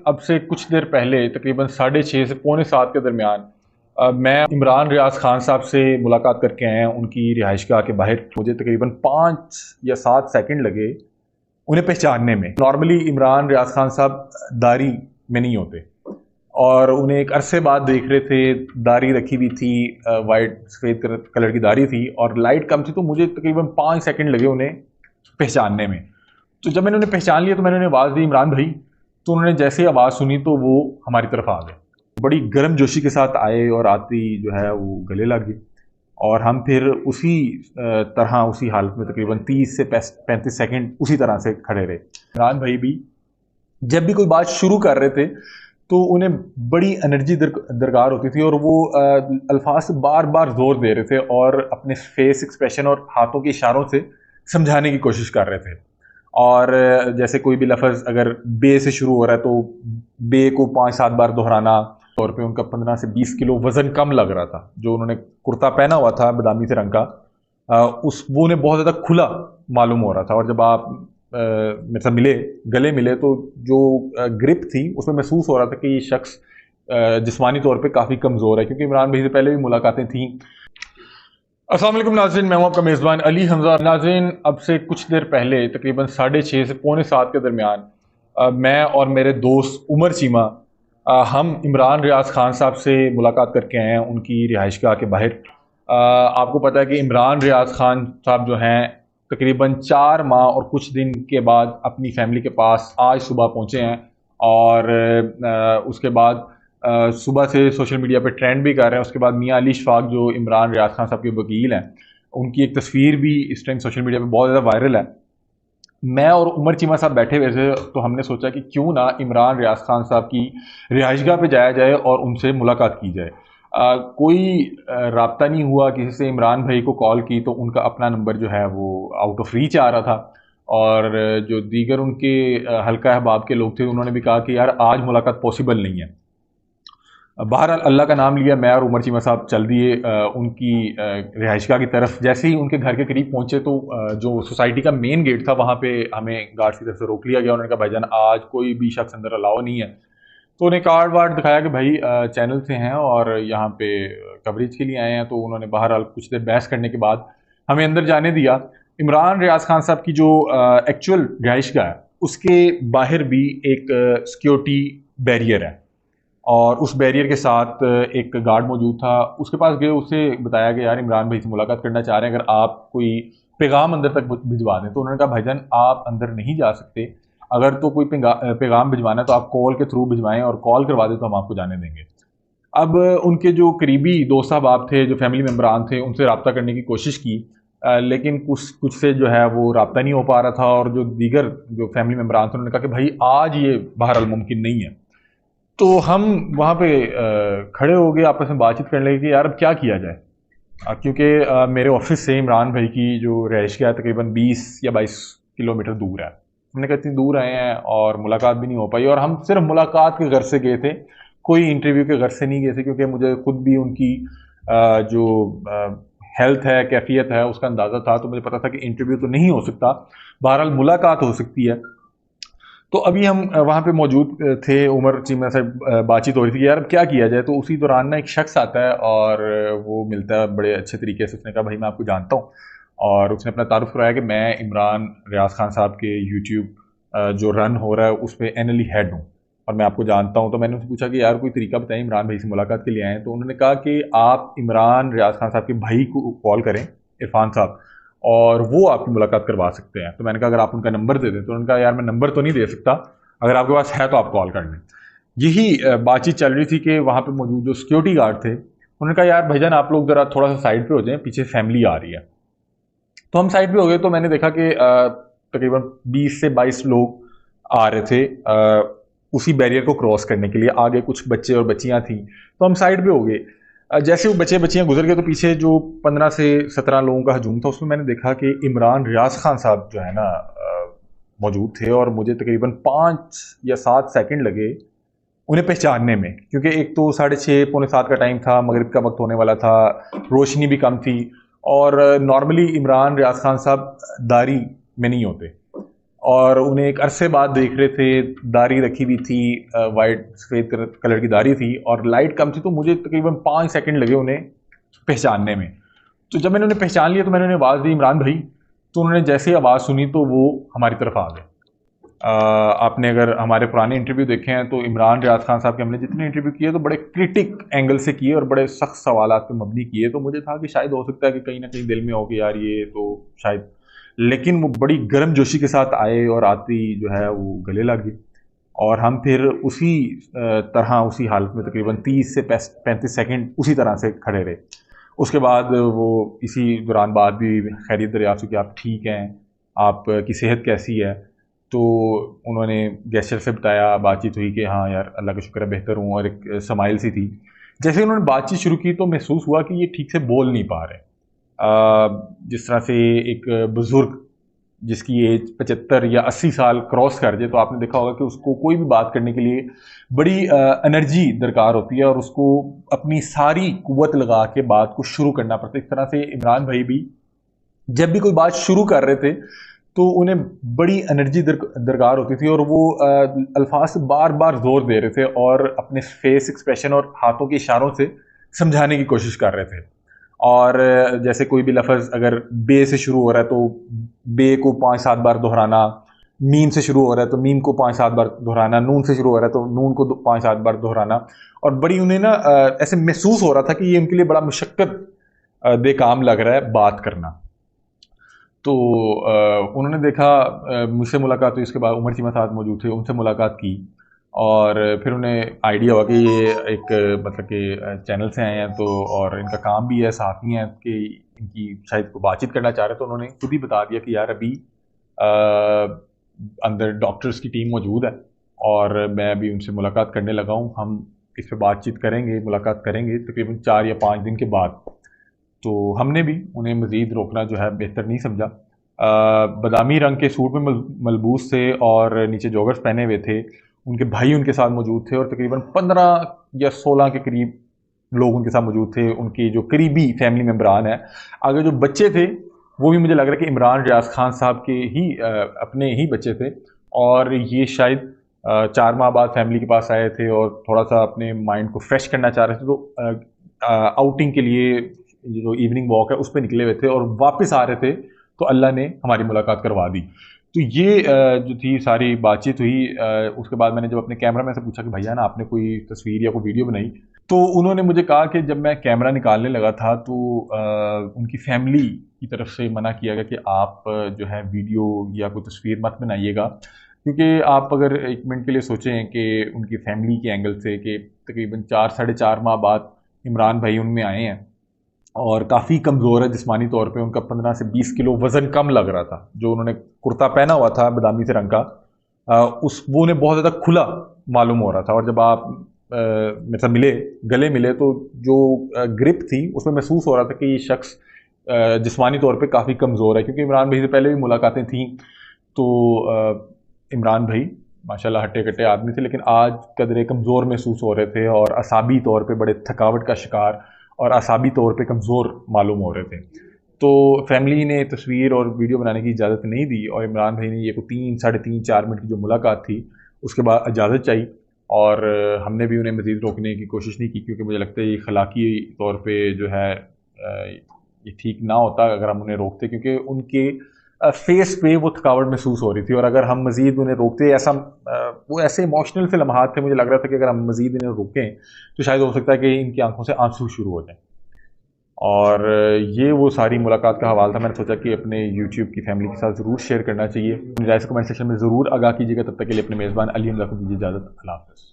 अब से कुछ देर पहले तकरीबन 6:30 से पौने 7 के दरमियान मैं इमरान रियाज खान साहब से मुलाकात करके आया हूँ उनकी रिहाइशगाह के बाहर। मुझे तकरीबन 5 या 7 सेकंड लगे उन्हें पहचानने में। नॉर्मली इमरान रियाज खान साहब दाढ़ी में नहीं होते और उन्हें एक अरसे बाद देख रहे थे। दाढ़ी रखी हुई थी, वाइट सफ़ेद कलर की दाढ़ी थी और लाइट कम थी, तो मुझे तकरीबन 5 सेकंड लगे उन्हें पहचानने में। तो जब मैंने उन्हें पहचान लिया तो मैंने उन्हें आवाज़ दी, इमरान भाई। तो उन्होंने जैसे ही आवाज़ सुनी तो वो हमारी तरफ आ गए, बड़ी गर्म जोशी के साथ आए और आती जो है वो गले लग गई। और हम फिर उसी तरह उसी हालत में तकरीबन 30 से 35 सेकंड उसी तरह से खड़े रहे। इमरान भाई भी जब भी कोई बात शुरू कर रहे थे तो उन्हें बड़ी एनर्जी दरकार होती थी और वो अल्फाज से बार बार जोर दे रहे थे और अपने फेस एक्सप्रेशन और हाथों के इशारों से समझाने की कोशिश कर रहे थे। और जैसे कोई भी लफ्ज़ अगर बे से शुरू हो रहा है तो बे को 5-7 बार दोहराना। तौर पे उनका 15 से 20 किलो वज़न कम लग रहा था। जो उन्होंने कुर्ता पहना हुआ था बादामी से रंग का, वो उन्हें बहुत ज़्यादा खुला मालूम हो रहा था। और जब आप मेरे साथ गले मिले तो जो ग्रिप थी उसमें महसूस हो रहा था कि ये शख्स जिस्मानी तौर पे काफ़ी कमज़ोर है, क्योंकि इमरान भाई से पहले भी मुलाकातें थीं। अस्सलाम वालेकुम नाज़रीन, मैं हूं आपका मेज़बान अली हमज़ा। नाज़रीन, अब से कुछ देर पहले तकरीबन 6:30 से पौने 7 के दरमियान मैं और मेरे दोस्त उमर चीमा हम इमरान रियाज खान साहब से मुलाकात करके आए हैं उनकी रिहाइशगाह के बाहर। आपको पता है कि इमरान रियाज खान साहब जो हैं तकरीबन 4 माह और कुछ दिन के बाद अपनी फैमिली के पास आज सुबह पहुँचे हैं। और उसके बाद सुबह से सोशल मीडिया पे ट्रेंड भी कर रहे हैं। उसके बाद मियाँ अली इशफाक जो इमरान रियाज खान साहब के वकील हैं, उनकी एक तस्वीर भी इस टाइम सोशल मीडिया पे बहुत ज़्यादा वायरल है। मैं और उमर चीमा साहब बैठे हुए थे तो हमने सोचा कि क्यों ना इमरान रियाज खान साहब की रिहाइशगाह पे जाया जाए और उनसे मुलाकात की जाए। कोई राब्ता नहीं हुआ किसी से। इमरान भाई को कॉल की तो उनका अपना नंबर जो है वो आउट ऑफ रीच आ रहा था। और जो दीगर उनके हल्का अहबाब के लोग थे उन्होंने भी कहा कि यार आज मुलाकात पॉसिबल नहीं है। बहरहाल अल्लाह का नाम लिया, मैं और उमर चीमा साहब चल दिए उनकी रिहाइशगाह की तरफ। जैसे ही उनके घर के करीब पहुंचे तो जो सोसाइटी का मेन गेट था वहाँ पे हमें गार्ड की तरफ से रोक लिया गया। उन्होंने कहा भाईजान आज कोई भी शख्स अंदर अलाउ नहीं है। तो उन्हें कार्ड वार्ड दिखाया कि भाई चैनल से हैं और यहाँ पे कवरेज के लिए आए हैं। तो उन्होंने बहरहाल कुछ देर बहस करने के बाद हमें अंदर जाने दिया। इमरान रियाज खान साहब की जो एक्चुअल रिहाइशगाह है उसके बाहर भी एक सिक्योरिटी बैरियर है और उस बैरियर के साथ एक गार्ड मौजूद था। उसके पास गए, उसे बताया कि यार इमरान भाई से मुलाकात करना चाह रहे हैं, अगर आप कोई पैगाम अंदर तक भिजवा दें। तो उन्होंने कहा भाईजान आप अंदर नहीं जा सकते, अगर तो कोई पैगाम भिजवाना है तो आप कॉल के थ्रू भिजवाएं और कॉल करवा दें तो हम आपको जाने देंगे। अब उनके जो करीबी दोस्त साहब थे, जो फैमिली मेम्बरान थे, उनसे रब्ता करने की कोशिश की, लेकिन कुछ से जो है वो रब्ता नहीं हो पा रहा था। और जो दीगर जो फैमिली मेम्बरान थे उन्होंने कहा कि भाई आज ये बहरहाल मुमकिन नहीं है। तो हम वहाँ पे खड़े हो गए, आपस में बातचीत करने लगे कि यार अब क्या किया जाए। क्योंकि मेरे ऑफिस से इमरान भाई की जो रिहाइशगाह है तकरीबन 20 या 22 किलोमीटर दूर है। हमने कहा इतनी दूर आए हैं और मुलाकात भी नहीं हो पाई। और हम सिर्फ मुलाकात के घर से गए थे, कोई इंटरव्यू के घर से नहीं गए थे, क्योंकि मुझे खुद भी उनकी जो हेल्थ है, कैफियत है, उसका अंदाज़ा था। तो मुझे पता था कि इंटरव्यू तो नहीं हो सकता, बहरहाल मुलाकात हो सकती है। तो अभी हम वहाँ पे मौजूद थे, उमर चीमा से बातचीत हो रही थी कि यार अब क्या किया जाए। तो उसी दौरान ना एक शख्स आता है और वो मिलता है बड़े अच्छे तरीके से। उसने कहा भाई मैं आपको जानता हूँ, और उसने अपना तारुफ कराया कि मैं इमरान रियाज खान साहब के यूट्यूब जो रन हो रहा है उस पर एनली हेड हूँ और मैं आपको जानता हूँ। तो मैंने उनसे पूछा कि यार कोई तरीका बताएं, इमरान भाई से मुलाकात के लिए आए हैं। तो उन्होंने कहा कि आप इमरान रियाज खान साहब के भाई को कॉल करें, इरफान साहब, और वो आपकी मुलाकात करवा सकते हैं। तो मैंने कहा अगर आप उनका नंबर दे दें। तो उन्होंने कहा यार मैं नंबर तो नहीं दे सकता, अगर आपके पास है तो आप कॉल कर लें। यही बातचीत चल रही थी कि वहाँ पे मौजूद जो सिक्योरिटी गार्ड थे उन्होंने कहा यार भाईजान आप लोग ज़रा थोड़ा सा साइड पे हो जाएं, पीछे फैमिली आ रही है। तो हम साइड पे हो गए। तो मैंने देखा कि तकरीबन 20 से 22 लोग आ रहे थे उसी बैरियर को क्रॉस करने के लिए। आगे कुछ बच्चे और बच्चियाँ थीं, तो हम साइड पे हो गए। जैसे वो बच्चे बच्चियाँ गुजर गए तो पीछे जो 15 से 17 लोगों का हजूम था उसमें मैंने देखा कि इमरान रियाज खान साहब जो है ना मौजूद थे। और मुझे तकरीबन 5 या 7 सेकंड लगे उन्हें पहचानने में, क्योंकि एक तो 6:30 पौने 7 का टाइम था, मगरिब का वक्त होने वाला था, रोशनी भी कम थी। और नॉर्मली इमरान रियाज खान साहब दाढ़ी में नहीं होते और उन्हें एक अरसे बाद देख रहे थे, दाढ़ी रखी हुई थी, वाइट सफ़ेद कलर की दाढ़ी थी और लाइट कम थी, तो मुझे तकरीबन 5 सेकंड लगे उन्हें पहचानने में। तो जब मैंने उन्हें पहचान लिया तो मैंने उन्हें आवाज़ दी, इमरान भाई। तो उन्होंने जैसे ही आवाज़ सुनी तो वो हमारी तरफ आ गए। आपने अगर हमारे पुराने इंटरव्यू देखे हैं तो इमरान रियाज खान साहब के हमने जितने इंटरव्यू किए तो बड़े क्रिटिक एंगल से किए और बड़े सख्त सवालात पे मबनी किए। तो मुझे था कि शायद हो सकता है कि कहीं ना कहीं दिल में हो कि यार ये तो शायद, लेकिन वो बड़ी गर्म जोशी के साथ आए और आती जो है वो गले लग गई। और हम फिर उसी तरह उसी हालत में तकरीबन 30 से 35 सेकंड उसी तरह से खड़े रहे। उसके बाद वो इसी दौरान बात भी खैरियत दरियाफ्त की कि आप ठीक हैं, आपकी सेहत कैसी है। तो उन्होंने गेस्चर से बताया, बातचीत हुई कि हाँ यार अल्लाह का शुक्र है बेहतर हूँ, और एक स्माइल सी थी। जैसे ही उन्होंने बातचीत शुरू की तो महसूस हुआ कि ये ठीक से बोल नहीं पा रहे। जिस तरह से एक बुज़ुर्ग जिसकी एज 75 या 80 साल क्रॉस कर जाए तो आपने देखा होगा कि उसको कोई भी बात करने के लिए बड़ी एनर्जी दरकार होती है और उसको अपनी सारी कुव्वत लगा के बात को शुरू करना पड़ता है। इस तरह से इमरान भाई भी जब भी कोई बात शुरू कर रहे थे तो उन्हें बड़ी एनर्जी दरकार होती थी और वो अल्फाज से बार बार जोर दे रहे थे और अपने फेस एक्सप्रेशन और हाथों के इशारों से समझाने की कोशिश कर रहे थे। और जैसे कोई भी लफ्ज़ अगर बे से शुरू हो रहा है तो बे को 5-7 बार दोहराना, मीम से शुरू हो रहा है तो मीम को 5-7 बार दोहराना, नून से शुरू हो रहा है तो नून को 5-7 बार दोहराना। और बड़ी उन्हें ना ऐसे महसूस हो रहा था कि ये उनके लिए बड़ा मुशक्कत दे काम लग रहा है बात करना। तो उन्होंने देखा, मुझसे मुलाकात हुई, उसके बाद उमर चीमा साहब मौजूद थे, उनसे मुलाकात की। और फिर उन्हें आइडिया हुआ कि ये एक मतलब कि चैनल से आए हैं तो, और इनका काम भी है, सहाफ़ी हैं, कि इनकी शायद को बातचीत करना चाह रहे हैं। तो उन्होंने खुद ही बता दिया कि यार अभी अंदर डॉक्टर्स की टीम मौजूद है और मैं अभी उनसे मुलाकात करने लगा हूँ, हम इस पर बातचीत करेंगे, मुलाकात करेंगे तकरीबन 4 या 5 दिन के बाद। तो हमने भी उन्हें मज़ीद रोकना जो है बेहतर नहीं समझा। बादामी रंग के सूट में मलबूस थे और नीचे जॉगर्स पहने हुए थे। उनके भाई उनके साथ मौजूद थे और तकरीबन 15 या 16 के करीब लोग उनके साथ मौजूद थे, उनकी जो करीबी फैमिली मेम्बरान हैं। आगे जो बच्चे थे वो भी मुझे लग रहा है कि इमरान रियाज खान साहब के ही अपने ही बच्चे थे और ये शायद 4 माह बाद फैमिली के पास आए थे और थोड़ा सा अपने माइंड को फ्रेश करना चाह रहे थे। तो आउटिंग के लिए जो इवनिंग वॉक है उस पर निकले हुए थे और वापस आ रहे थे तो अल्लाह ने हमारी मुलाकात करवा दी। तो ये जो थी सारी बातचीत हुई। उसके बाद मैंने जब अपने कैमरा मैन से पूछा कि भैया ना आपने कोई तस्वीर या कोई वीडियो बनाई, तो उन्होंने मुझे कहा कि जब मैं कैमरा निकालने लगा था तो उनकी फैमिली की तरफ से मना किया गया कि आप जो है वीडियो या कोई तस्वीर मत बनाइएगा, क्योंकि आप अगर एक मिनट के लिए सोचें कि उनकी फैमिली के एंगल से कि तकरीबन 4-4.5 माह बाद इमरान भाई उनमें आए हैं और काफ़ी कमज़ोर है जिस्मानी तौर पे, उनका 15 से 20 किलो वज़न कम लग रहा था। जो उन्होंने कुर्ता पहना हुआ था बादामी से रंग का, उस वो उन्हें बहुत ज़्यादा खुला मालूम हो रहा था। और जब आप मेरे साथ मिले, गले मिले, तो जो ग्रिप थी उसमें महसूस हो रहा था कि ये शख्स जिस्मानी तौर पे काफ़ी कमज़ोर है, क्योंकि इमरान भाई से पहले भी मुलाकातें थीं। तो इमरान भाई माशाल्लाह हट्टे कट्टे आदमी थे, लेकिन आज कदरे कमज़ोर महसूस हो रहे थे और असाबी तौर पे बड़े थकावट का शिकार और असाबी तौर पे कमज़ोर मालूम हो रहे थे। तो फैमिली ने तस्वीर और वीडियो बनाने की इजाज़त नहीं दी और इमरान भाई ने ये को 3-3.5-4 मिनट की जो मुलाकात थी उसके बाद इजाज़त चाहिए। और हमने भी उन्हें मज़ीद रोकने की कोशिश नहीं की, क्योंकि मुझे लगता है ये अखलाकी तौर पे जो है ये ठीक ना होता अगर हम उन्हें रोकते, क्योंकि उनके फेस पे वो थकावट महसूस हो रही थी। और अगर हम मज़ीद उन्हें रोकते, ऐसा वो ऐसे इमोशनल से लम्हात थे, मुझे लग रहा था कि अगर हम मज़ीद इन्हें रोकें तो शायद हो सकता है कि इनकी आंखों से आंसू शुरू हो जाएं। और ये वो सारी मुलाकात का हवाला था। मैंने सोचा कि अपने यूट्यूब की फैमिली के साथ ज़रूर शेयर करना चाहिए। राय से कमेंट सेक्शन में ज़रूर आगाह कीजिएगा। तब तक के लिए अपने मेज़बान अली हमजा को दीजिए इजाज़त। अल्लाह हाफ़िज़।